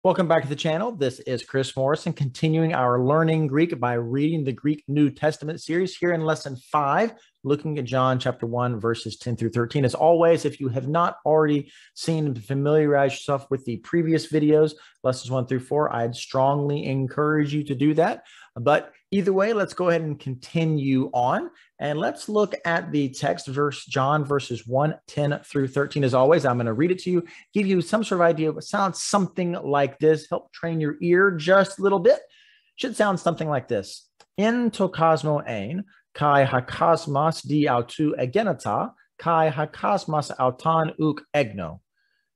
Welcome back to the channel. This is Chris Morrison, continuing our Learning Greek by reading the Greek New Testament series here in Lesson 5, looking at John chapter 1, verses 10 through 13. As always, if you have not already seen and familiarized yourself with the previous videos, Lessons 1 through 4, I'd strongly encourage you to do that. But either way, let's go ahead and continue on. And let's look at the text, John verses 1, 10 through 13. As always, I'm going to read it to you, give you some sort of idea of it sounds something like this, help train your ear just a little bit. Should sound something like this. En to cosmo ein, kai hakosmos di autou egenata, kai hakosmos auton uk egno.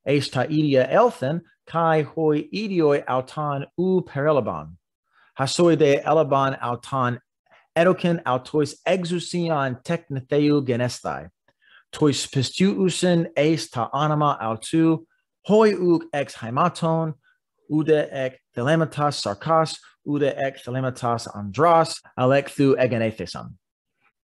Eis ta idia elthen, kai hoi idioi auton u perelabon. Hasoi de elaban auton edokin autois exousion technetheu genestai. Tois pistiusen eis ta anima autou, hoi uk ex haimaton, ude ek thelematas sarkas, ude ek thelematas andros, alekthu egenethesan.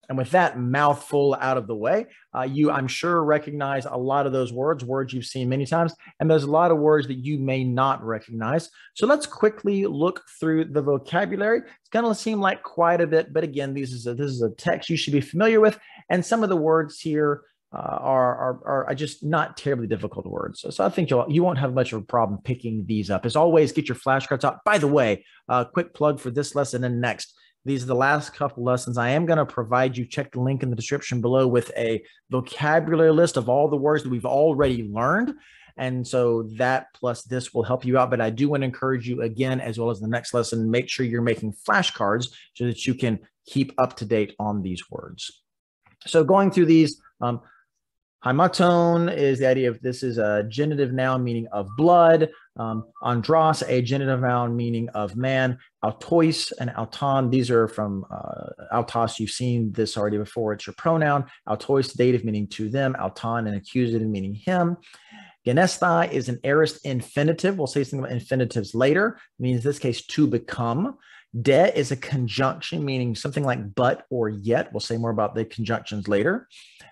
And with that mouthful out of the way, you, I'm sure, recognize a lot of those words you've seen many times, and there's a lot of words that you may not recognize. So let's quickly look through the vocabulary. It's going to seem like quite a bit, but again, this is a text you should be familiar with, and some of the words here are just not terribly difficult words. So I think you won't have much of a problem picking these up. As always, get your flashcards out. By the way, quick plug for this lesson and next. These are the last couple lessons. I am going to provide you, check the link in the description below, with a vocabulary list of all the words that we've already learned. And so that plus this will help you out. But I do want to encourage you again, as well as the next lesson, make sure you're making flashcards so that you can keep up to date on these words. So going through these, haimaton is the idea of this is a genitive noun meaning of blood. Andros, a genitive noun meaning of man. Autois and auton, these are from autos. You've seen this already before. It's your pronoun. Autois, dative meaning to them. Auton, an accusative meaning him. Genestai is an aorist infinitive. We'll say something about infinitives later. It means in this case to become. De is a conjunction meaning something like but or yet. We'll say more about the conjunctions later.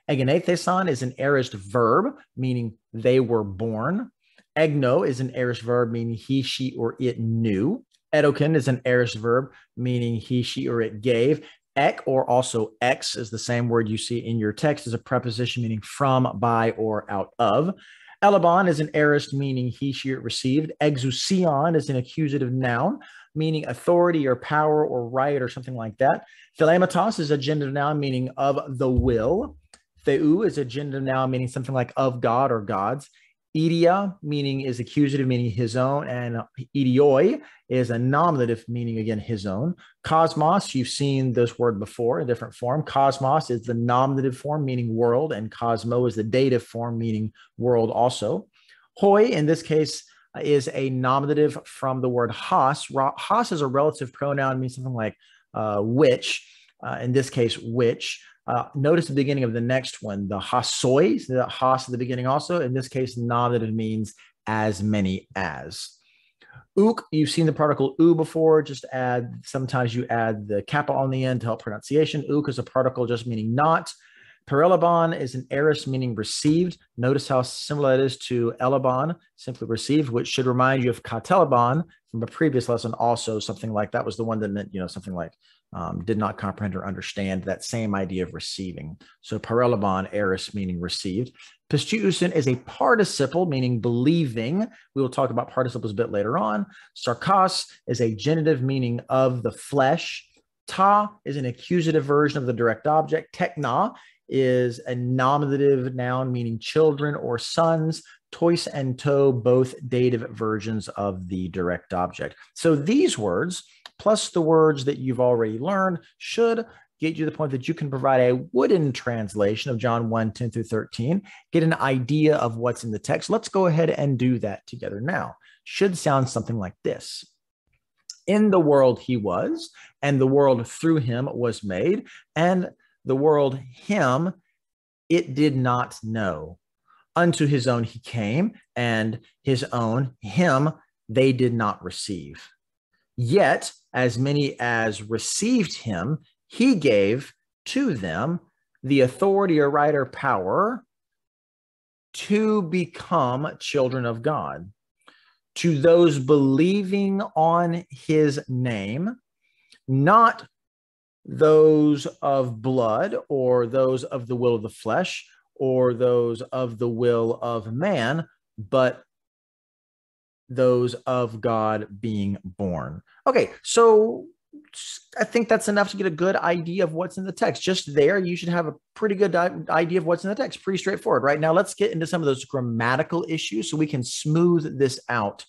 Egenethesan is an aorist verb meaning they were born. Egno is an aorist verb meaning he, she, or it knew. Edokin is an aorist verb meaning he, she, or it gave. Ek, or also ex, is the same word you see in your text, is a preposition meaning from, by, or out of. Elabon is an aorist meaning he, she, or it received. Exousion is an accusative noun meaning authority or power or right or something like that. Thelematos is a genitive noun meaning of the will. Theu is a genitive noun meaning something like of God or gods. Idia meaning is accusative meaning his own, and idioi is a nominative meaning again his own. Cosmos, you've seen this word before, a different form. Cosmos is the nominative form meaning world, and cosmo is the dative form meaning world also. Hoi in this case is a nominative from the word hos. Hos is a relative pronoun, means something like which, in this case which. Notice the beginning of the next one, the hasoi, the has at the beginning also. In this case, nominative means as many as. Uk, you've seen the particle u before. Just add, sometimes you add the kappa on the end to help pronunciation. Uk is a particle just meaning not. Perelabon is an aorist meaning received. Notice how similar it is to elabon, simply received, which should remind you of katelabon from a previous lesson. Also, something like that was the one that meant, something like did not comprehend or understand, that same idea of receiving. So perelabon, aorist meaning received. Pistiusen is a participle meaning believing. We will talk about participles a bit later on. Sarkos is a genitive meaning of the flesh. Ta is an accusative version of the direct object. Tekna is a nominative noun meaning children or sons. Tois and to, both dative versions of the direct object. So these words, plus the words that you've already learned, should get you to the point that you can provide a wooden translation of John 1, 10 through 13, get an idea of what's in the text. Let's go ahead and do that together now. Should sound something like this. In the world he was, and the world through him was made, and the world him it did not know. Unto his own he came, and his own him they did not receive. Yet as many as received him, he gave to them the authority or right or power to become children of God. to those believing on his name, not those of blood or those of the will of the flesh or those of the will of man, but those of God being born. Okay, so I think that's enough to get a good idea of what's in the text. Just there, you should have a pretty good idea of what's in the text. Pretty straightforward. Right now, let's get into some of those grammatical issues so we can smooth this out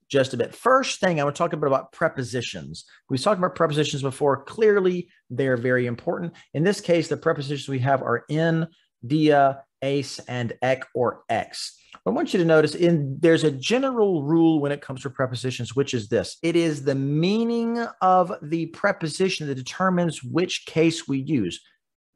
just a bit. First thing, I want to talk a bit about prepositions. We've talked about prepositions before. Clearly, they're very important. In this case, the prepositions we have are in, dia, ace, and ek or ex. I want you to notice there's a general rule when it comes to prepositions, which is this. It is the meaning of the preposition that determines which case we use.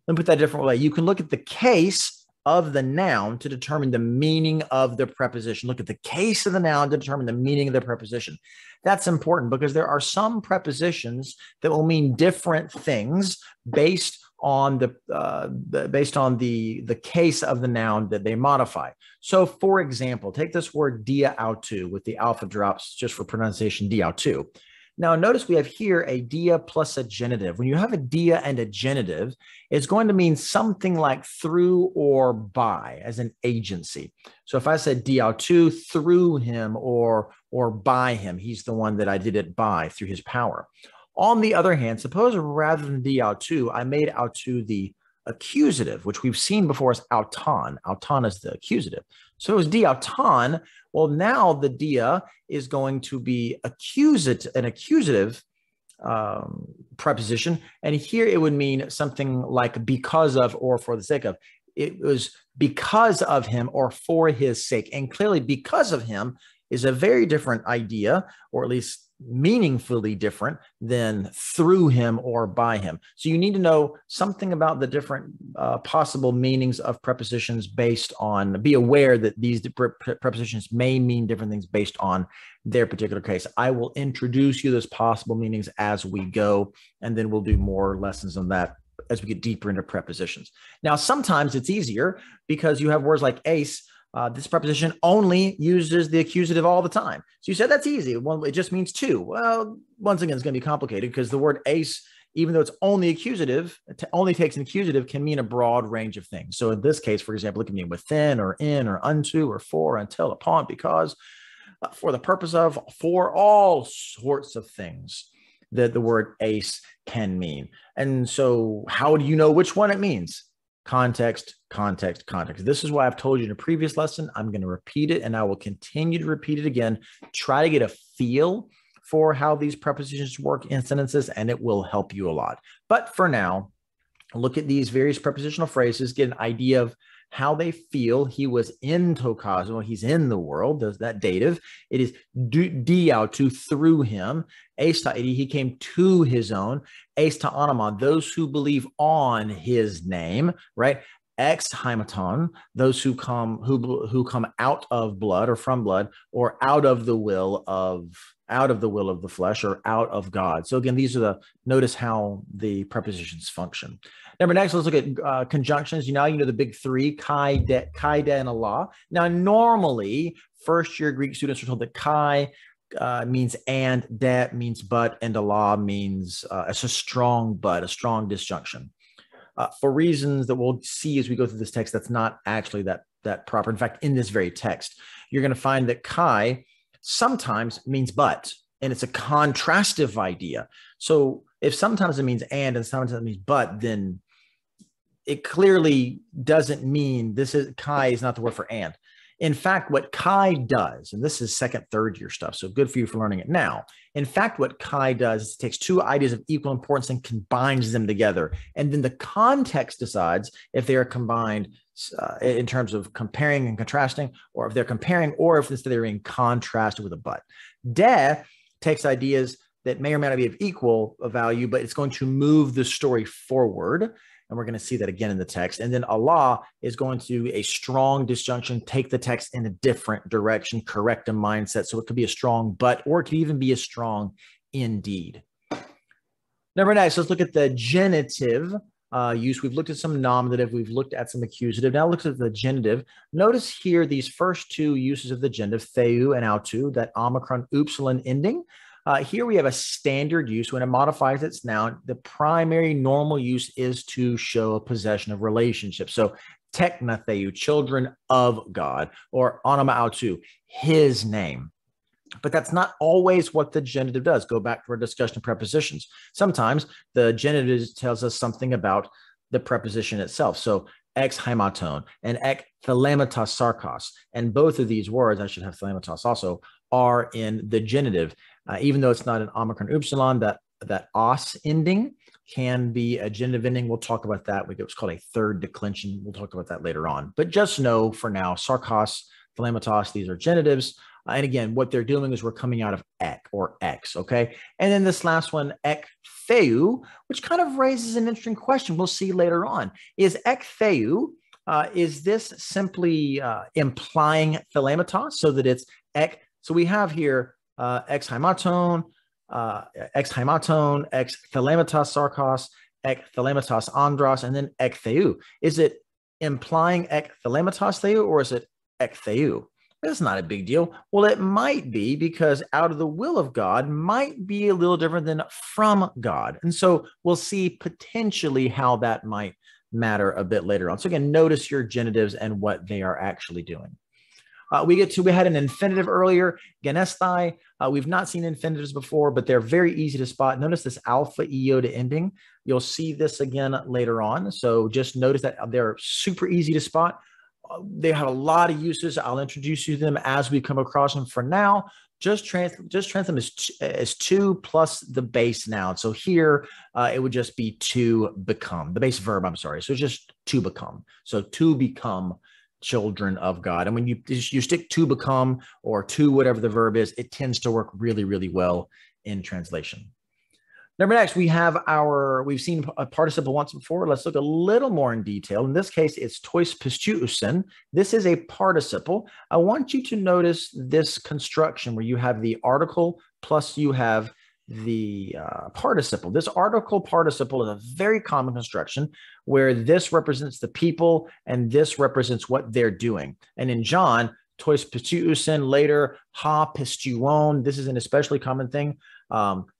Let me put that a different way. You can look at the case of the noun to determine the meaning of the preposition. Look at the case of the noun to determine the meaning of the preposition. That's important because there are some prepositions that will mean different things based on the case of the noun that they modify. So, for example, take this word dia autu with the alpha drops just for pronunciation dia autu. Now, notice we have here a dia plus a genitive. When you have a dia and a genitive, it's going to mean something like through or by as an agency. So if I said dia autu, through him or by him, he's the one that I did it by through his power. On the other hand, suppose rather than dia autu, I made autu the accusative, which we've seen before as auton. Auton is the accusative. So it was dia auton. Well, now the dia is going to be an accusative preposition. And here it would mean something like because of or for the sake of. It was because of him or for his sake. And clearly because of him is a very different idea, or at least meaningfully different than through him or by him. So you need to know something about the different possible meanings of prepositions be aware that these prepositions may mean different things based on their particular case. I will introduce you those possible meanings as we go, and then we'll do more lessons on that as we get deeper into prepositions. Now, sometimes it's easier because you have words like ace. This preposition only uses the accusative all the time. So you said that's easy. Well, it just means two. Well, once again, it's going to be complicated because the word ace, even though it's only accusative, it only takes an accusative, can mean a broad range of things. So in this case, for example, it can mean within or in or unto or for, until, upon, because, for the purpose of, for all sorts of things that the word ace can mean. And so how do you know which one it means? Context, context, context. This is why I've told you in a previous lesson. I'm going to repeat it, and I will continue to repeat it again. Try to get a feel for how these prepositions work in sentences, and it will help you a lot. But for now, look at these various prepositional phrases, get an idea of how they feel. He was in to cosmo, he's in the world. There's that dative. It is dia autu, through him. Eis ta edi, he came to his own. Eis ta anima, those who believe on his name, right? Ex haimaton, those who come out of blood or from blood or out of the will of the flesh or out of God. So again, notice how the prepositions function. Next, let's look at conjunctions. You know the big three, kai, de, and Allah. Now, normally, first-year Greek students are told that kai means and, de means but, and Allah means it's a strong but, a strong disjunction. For reasons that we'll see as we go through this text, that's not actually that proper. In fact, in this very text, you're going to find that kai sometimes means but, and it's a contrastive idea. So if sometimes it means and sometimes it means but, then it clearly doesn't mean kai is not the word for and. In fact, what kai does, and this is second, third year stuff, so good for you for learning it now. In fact, what kai does is it takes two ideas of equal importance and combines them together. And then the context decides if they are combined in terms of comparing and contrasting, or if they're comparing, or if instead they're in contrast with a but. De takes ideas that may or may not be of equal value, but it's going to move the story forward. And we're going to see that again in the text. And then Allah is going to a strong disjunction, take the text in a different direction, correct a mindset. So it could be a strong but, or it could even be a strong indeed. Next, let's look at the genitive. use. We've looked at some nominative. We've looked at some accusative. Now look at the genitive. Notice here these first two uses of the genitive, theou and autou, that omicron upsilon ending. Here we have a standard use. When it modifies its noun, the primary normal use is to show a possession of relationship. So tekna theou, children of God, or onoma autou, his name. But that's not always what the genitive does. Go back to our discussion of prepositions. Sometimes the genitive tells us something about the preposition itself. So ex hematon and ek thelematos sarkos. And both of these words, I should have thelematos also, are in the genitive. Even though it's not an omicron upsilon, that os ending can be a genitive ending. We'll talk about that. It's called a third declension. We'll talk about that later on. But just know for now, sarkos, thelematos, these are genitives. And again, what they're doing is we're coming out of ek or ex, okay? And then this last one, ek theou, which kind of raises an interesting question. We'll see later on. Is ek theou, is this simply implying thelematos so that it's ek? So we have here ex hematon, ex thelematos sarkos, ek thelematos andros, and then ek theou. Is it implying ek thelematos theou, or is it ek theou? That's not a big deal. Well, it might be, because out of the will of God might be a little different than from God. And so we'll see potentially how that might matter a bit later on. So again, notice your genitives and what they are actually doing. We had an infinitive earlier, genestai. We've not seen infinitives before, but they're very easy to spot. Notice this alpha iota ending. You'll see this again later on. So just notice that they're super easy to spot. They have a lot of uses. I'll introduce you to them as we come across them. For now, just translate them as to plus the base noun. So here it would just be to become, the base verb, I'm sorry. So just to become. So to become children of God. And when you stick to become or to whatever the verb is, it tends to work really, really well in translation. Number next, we've seen a participle once before. Let's look a little more in detail. In this case, it's tois pistiousin. This is a participle. I want you to notice this construction where you have the article plus you have the participle. This article participle is a very common construction where this represents the people and this represents what they're doing. And in John, tois pistiousin, later ha pistuon. This is an especially common thing.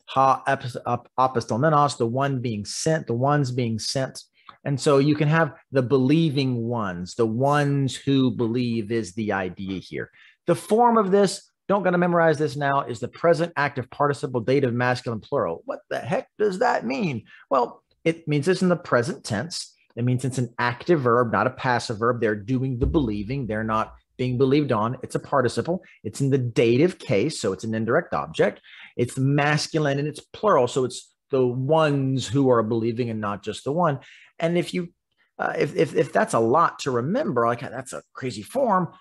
Ha apostomenos, the one being sent, the ones being sent. And so you can have the believing ones, the ones who believe is the idea here. The form of this, don't got to memorize this now, is the present active participle dative masculine plural. What the heck does that mean? Well, it means it's in the present tense. It means it's an active verb, not a passive verb. They're doing the believing. They're not being believed on. It's a participle. It's in the dative case, so it's an indirect object. It's masculine and it's plural, so it's the ones who are believing and not just the one. And if that's a lot to remember, like that's a crazy form,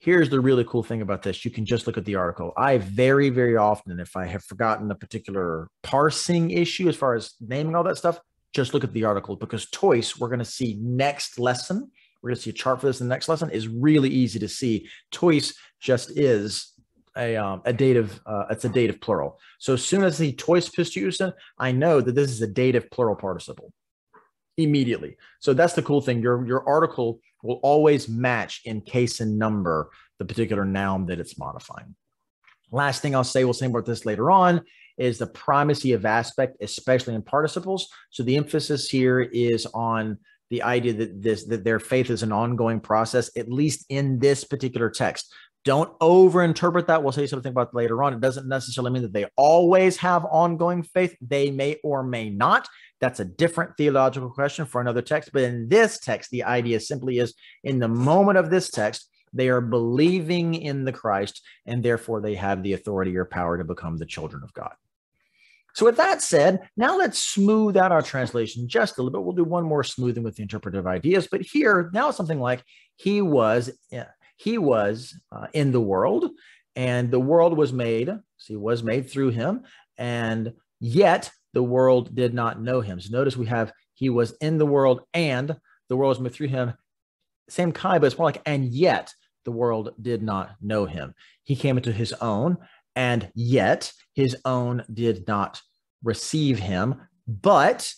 here's the really cool thing about this. You can just look at the article. I very, very often, if I have forgotten a particular parsing issue as far as naming all that stuff, just look at the article, because tois, we're going to see next lesson. We're going to see a chart for this in the next lesson, is really easy to see. Tois just is a dative, it's a dative plural. So as soon as the tois pistiousin, I know that this is a dative plural participle immediately. So that's the cool thing. Your article will always match in case and number the particular noun that it's modifying. Last thing I'll say, we'll say about this later on, is the primacy of aspect, especially in participles. So the emphasis here is on the idea that their faith is an ongoing process, at least in this particular text. Don't overinterpret that. We'll say something about later on. It doesn't necessarily mean that they always have ongoing faith. They may or may not. That's a different theological question for another text. But in this text, the idea simply is, in the moment of this text, they are believing in the Christ, and therefore they have the authority or power to become the children of God. So with that said, now let's smooth out our translation just a little bit. We'll do one more smoothing with the interpretive ideas. But here, now it's something like, he was in the world, and the world was made. So he was made through him, and yet the world did not know him. So notice we have, he was in the world and the world was made through him. Same kind, but it's more like, and yet the world did not know him. He came into his own, and yet his own did not receive him. But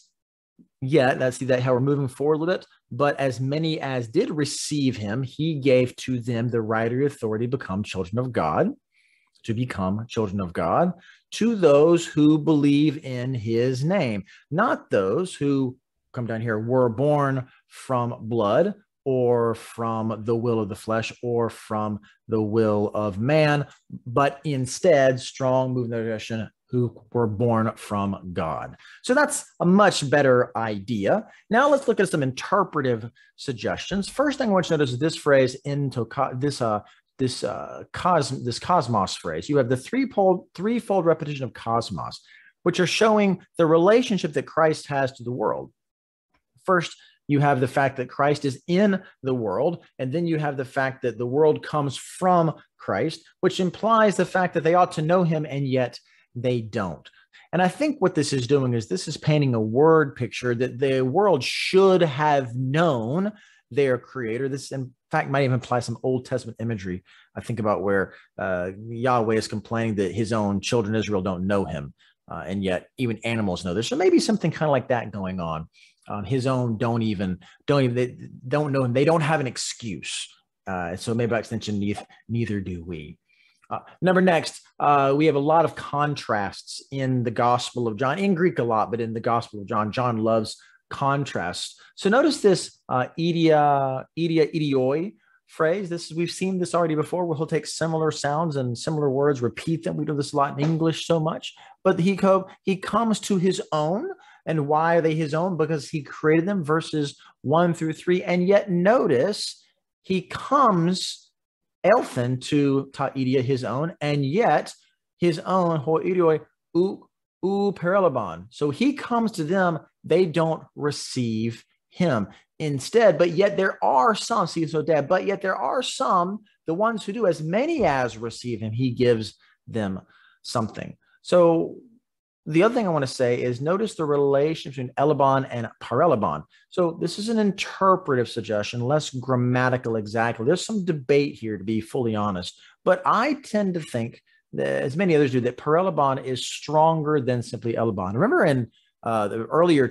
Yet, let's see that how we're moving forward a little bit. But as many as did receive him, he gave to them the right or authority to become children of God, to those who believe in his name, not those who come down here were born from blood or from the will of the flesh or from the will of man, but instead, strong movement direction, who were born from God. So that's a much better idea. Now let's look at some interpretive suggestions. First thing I want you to notice is this phrase, this cosmos phrase. You have the threefold repetition of cosmos, which are showing the relationship that Christ has to the world. First, you have the fact that Christ is in the world, and then you have the fact that the world comes from Christ, which implies the fact that they ought to know him, and yet they don't. And I think what this is doing is this is painting a word picture that the world should have known their creator. This, in fact, might even imply some Old Testament imagery. I think about where Yahweh is complaining that his own children Israel don't know him, and yet even animals know this. So maybe something kind of like that going on. His own don't know him. They don't have an excuse. So maybe by extension, neither do we. Next, we have a lot of contrasts in the Gospel of John, in Greek a lot, but in the Gospel of John, John loves contrasts. So notice this idioi phrase. We've seen this already before, where he'll take similar sounds and similar words, repeat them. We do this a lot in English so much, but he comes to his own. And why are they his own? Because he created them, verses 1-3. And yet notice he comes Elphin to ta idia, his own, and yet his own ho idioi u perelabon. So he comes to them, they don't receive him. Instead, but yet there are some, but yet there are some, the ones who do, as many as receive him, he gives them something. So the other thing I want to say is notice the relation between elabon and parelabon. So this is an interpretive suggestion, less grammatical exactly. There's some debate here, to be fully honest. But I tend to think, that, as many others do, that parelabon is stronger than simply elabon. Remember in the earlier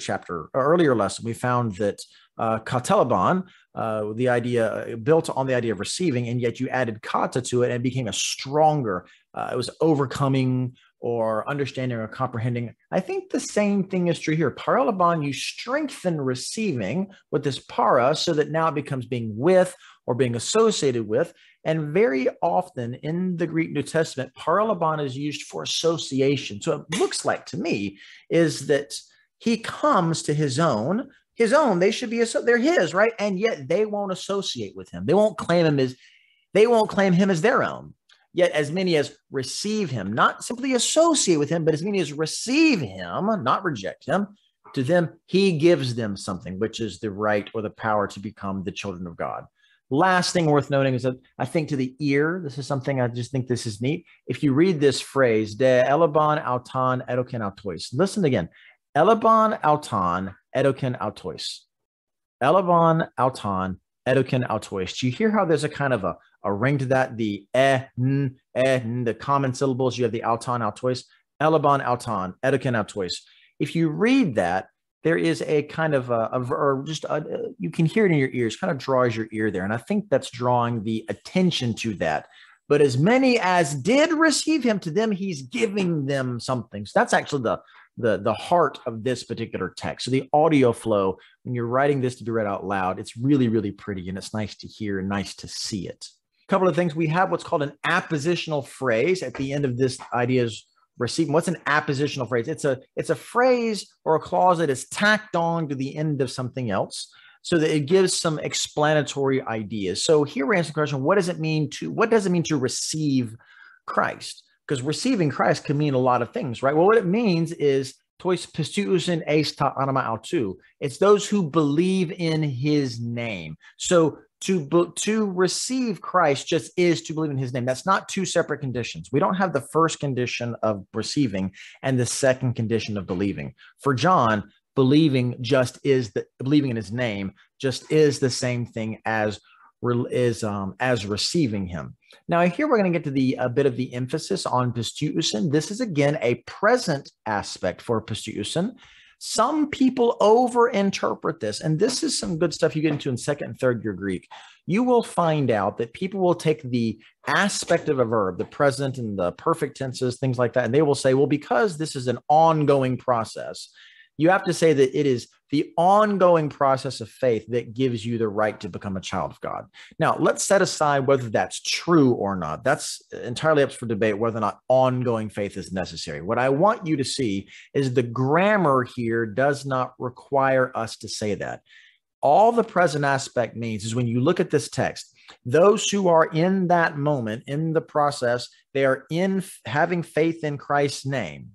lesson, we found that katelabon, the idea built on the idea of receiving, and yet you added kata to it and it became a stronger, it was overcoming or understanding or comprehending. I think the same thing is true here. Paralabon, you strengthen receiving with this para so that now it becomes being with or being associated with. And very often in the Greek New Testament, paralabon is used for association. So it looks like to me is that he comes to his own, they should be, they're his, right? And yet they won't associate with him. They won't claim him as their own. Yet as many as receive him, not simply associate with him, but as many as receive him, not reject him, to them he gives them something, which is the right or the power to become the children of God. Last thing worth noting is that I think to the ear, this is something I just think this is neat. If you read this phrase, de elabon auton edoken autois, listen again, elabon auton edoken autois, elabon auton edoken autois. Do you hear how there's a kind of a ring to that? The the common syllables, you have the auton, autois, elabon, auton, edoken, autois. If you read that, there is a kind of you can hear it in your ears, kind of draws your ear there. And I think that's drawing the attention to that. But as many as did receive him, to them he's giving them something. So that's actually the heart of this particular text. So the audio flow, when you're writing this to be read out loud, it's really, really pretty, and it's nice to hear and nice to see it. A couple of things. We have what's called an appositional phrase at the end of this idea is receiving. What's an appositional phrase? It's a phrase or a clause that is tacked on to the end of something else so that it gives some explanatory ideas. So here we're answering the question, what does it mean to receive Christ? Because receiving Christ can mean a lot of things, right? Well, what it means is tois pistuusin eis ta anima autou. It's those who believe in his name. So to receive Christ just is to believe in his name. That's not two separate conditions. We don't have the first condition of receiving and the second condition of believing. For John, believing in his name just is the same thing as receiving him. Now here we're going to get to a bit of the emphasis on pistuusin. This is again a present aspect for pistuusin. Some people overinterpret this, and this is some good stuff you get into in second and third year Greek. You will find out that people will take the aspect of a verb, the present and the perfect tenses, things like that, and they will say, well, because this is an ongoing process, you have to say that it is the ongoing process of faith that gives you the right to become a child of God. Now, let's set aside whether that's true or not. That's entirely up for debate whether or not ongoing faith is necessary. What I want you to see is the grammar here does not require us to say that. All the present aspect means is when you look at this text, those who are in that moment, in the process, they are in having faith in Christ's name.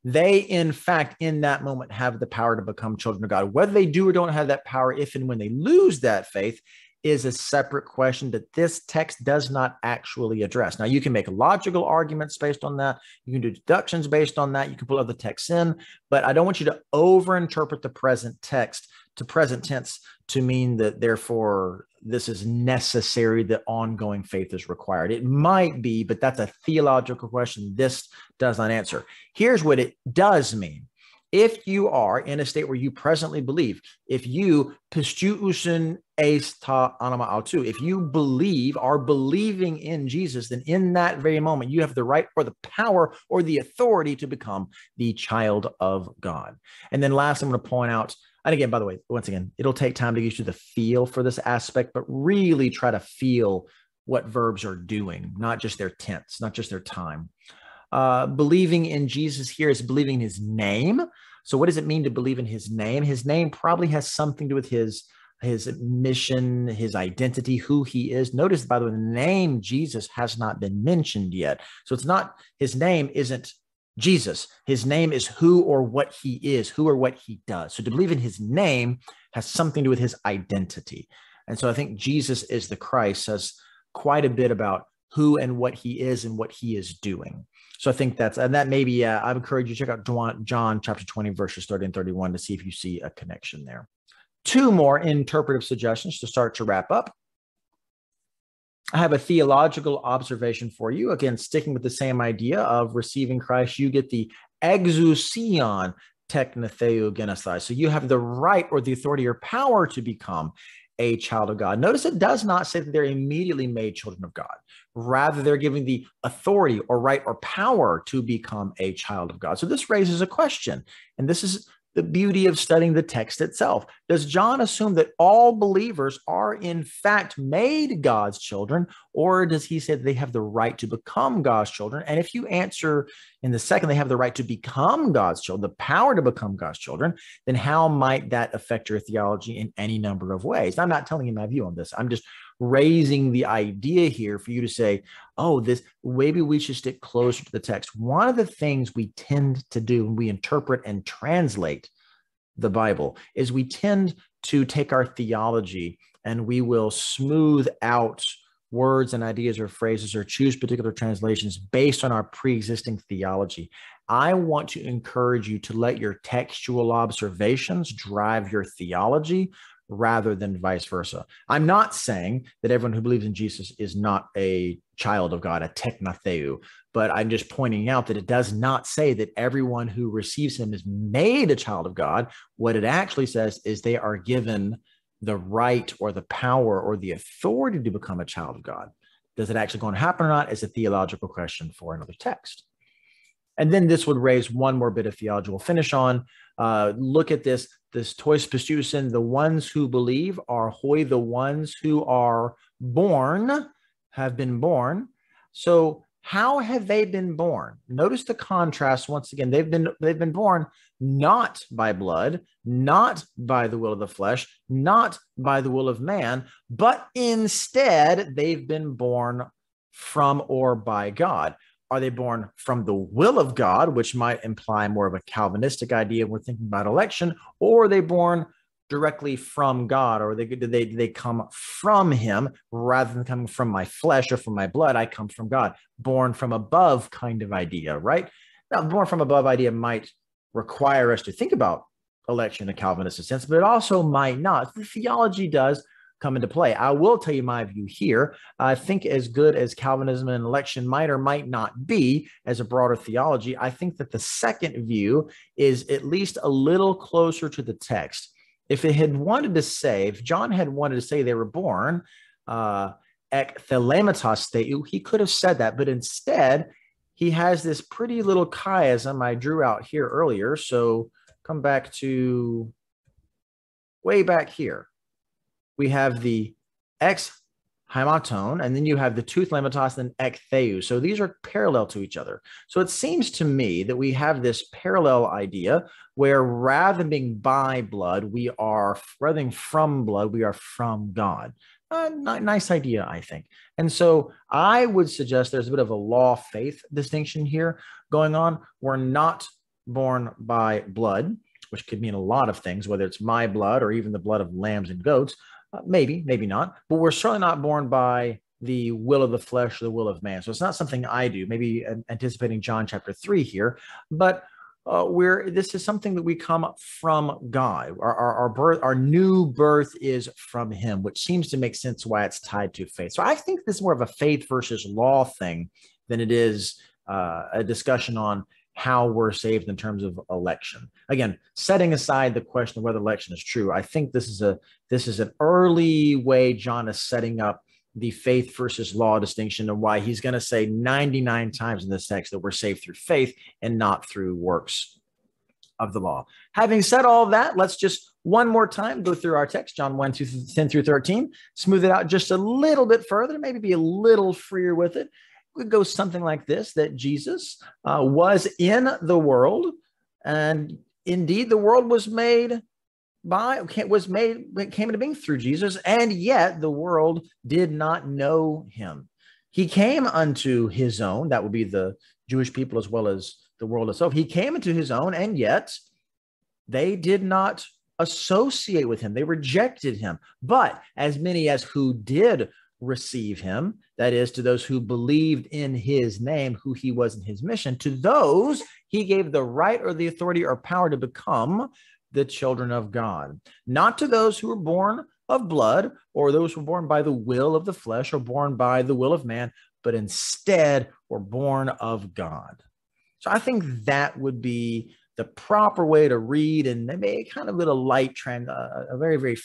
They, in fact, in that moment have the power to become children of God. Whether they do or don't have that power, if and when they lose that faith, is a separate question that this text does not actually address. Now, you can make logical arguments based on that. You can do deductions based on that. You can pull other texts in, but I don't want you to overinterpret the present text to present tense to mean that, therefore, this is necessary, that ongoing faith is required. It might be, but that's a theological question this does not answer. Here's what it does mean. If you are in a state where you presently believe, if you pistuusin eis ta anima autou, if you believe, are believing in Jesus, then in that very moment, you have the right or the power or the authority to become the child of God. And then last, I'm going to point out, and again, by the way, once again, it'll take time to get you the feel for this aspect, but really try to feel what verbs are doing, not just their tense, not just their time. Believing in Jesus here is believing in his name. So what does it mean to believe in his name? His name probably has something to do with his mission, his identity, who he is. Notice, by the way, the name Jesus has not been mentioned yet. So it's not, his name isn't Jesus. His name is who or what he is, who or what he does. So to believe in his name has something to do with his identity. And so I think Jesus is the Christ says quite a bit about who and what he is and what he is doing. So I think that's, and that maybe, I encourage you to check out John chapter 20, verses 30 and 31 to see if you see a connection there. Two more interpretive suggestions to start to wrap up. I have a theological observation for you. Again, sticking with the same idea of receiving Christ, you get the exousion teknotheu genesthai. So you have the right or the authority or power to become a child of God. Notice it does not say that they're immediately made children of God. Rather, they're given the authority or right or power to become a child of God. So this raises a question, and this is the beauty of studying the text itself. Does John assume that all believers are in fact made God's children, or does he say that they have the right to become God's children? And if you answer in the second, they have the right to become God's children, the power to become God's children, then how might that affect your theology in any number of ways? I'm not telling you my view on this. I'm just raising the idea here for you to say, oh, this, maybe we should stick closer to the text. One of the things we tend to do when we interpret and translate the Bible is we tend to take our theology and we will smooth out words and ideas or phrases or choose particular translations based on our pre-existing theology. I want to encourage you to let your textual observations drive your theology rather than vice versa. I'm not saying that everyone who believes in Jesus is not a child of God, a teknotheu, but I'm just pointing out that it does not say that everyone who receives him is made a child of God. What it actually says is they are given the right or the power or the authority to become a child of God. Does it actually going to happen or not is a theological question for another text. And then this would raise one more bit of theology we'll finish on. Look at this tois pistusin, the ones who believe are hoi, the ones who are born, have been born. So how have they been born? Notice the contrast once again. They've been born not by blood, not by the will of the flesh, not by the will of man, but instead they've been born from or by God. Are they born from the will of God, which might imply more of a Calvinistic idea when we're thinking about election, or are they born directly from God, or they come from him rather than coming from my flesh or from my blood? I come from God, born from above kind of idea, right? Now, born from above idea might require us to think about election in a Calvinistic sense, but it also might not. The theology does come into play. I will tell you my view here. I think as good as Calvinism and election might or might not be as a broader theology, I think that the second view is at least a little closer to the text. If it had wanted to say, if John had wanted to say they were born ek thelematos theou, he could have said that, but instead he has this pretty little chiasm I drew out here earlier. So come back to way back here. We have the ex hymaton, and then you have the tooth lematos and ek theou. So these are parallel to each other. So it seems to me that we have this parallel idea where rather than being by blood, rather than from blood, we are from God. Nice idea, I think. And so I would suggest there's a bit of a law-faith distinction here going on. We're not born by blood, which could mean a lot of things, whether it's my blood or even the blood of lambs and goats. Maybe not. But we're certainly not born by the will of the flesh or the will of man. So it's not something I do, maybe anticipating John chapter 3 here. But this is something that we come from God. Our new birth is from him, which seems to make sense why it's tied to faith. So I think this is more of a faith versus law thing than it is a discussion on how we're saved in terms of election. Again, setting aside the question of whether election is true, I think this is an early way John is setting up the faith versus law distinction, and why he's going to say 99 times in this text that we're saved through faith and not through works of the law. Having said all of that, let's just one more time go through our text, John 1, 10 through 13, smooth it out just a little bit further, maybe be a little freer with it. It goes something like this, that Jesus was in the world, and indeed the world came into being through Jesus, and yet the world did not know him. He came unto his own, that would be the Jewish people as well as the world itself. He came into his own, and yet they did not associate with him. They rejected him. But as many as who did receive him, that is, to those who believed in his name, who he was in his mission, to those he gave the right or the authority or power to become the children of God. Not to those who were born of blood, or those who were born by the will of the flesh, or born by the will of man, but instead were born of God. So I think that would be the proper way to read, and maybe kind of a little light a very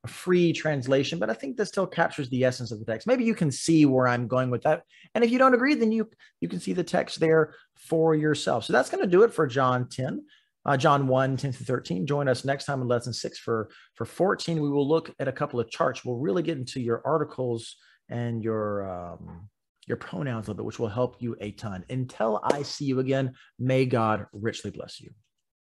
free translation, but I think that still captures the essence of the text. Maybe you can see where I'm going with that. And if you don't agree, then you can see the text there for yourself. So that's going to do it for John 1, 10 through 13. Join us next time in lesson 6 for 14. We will look at a couple of charts. We'll really get into your articles and your pronouns a little bit, which will help you a ton. Until I see you again, may God richly bless you.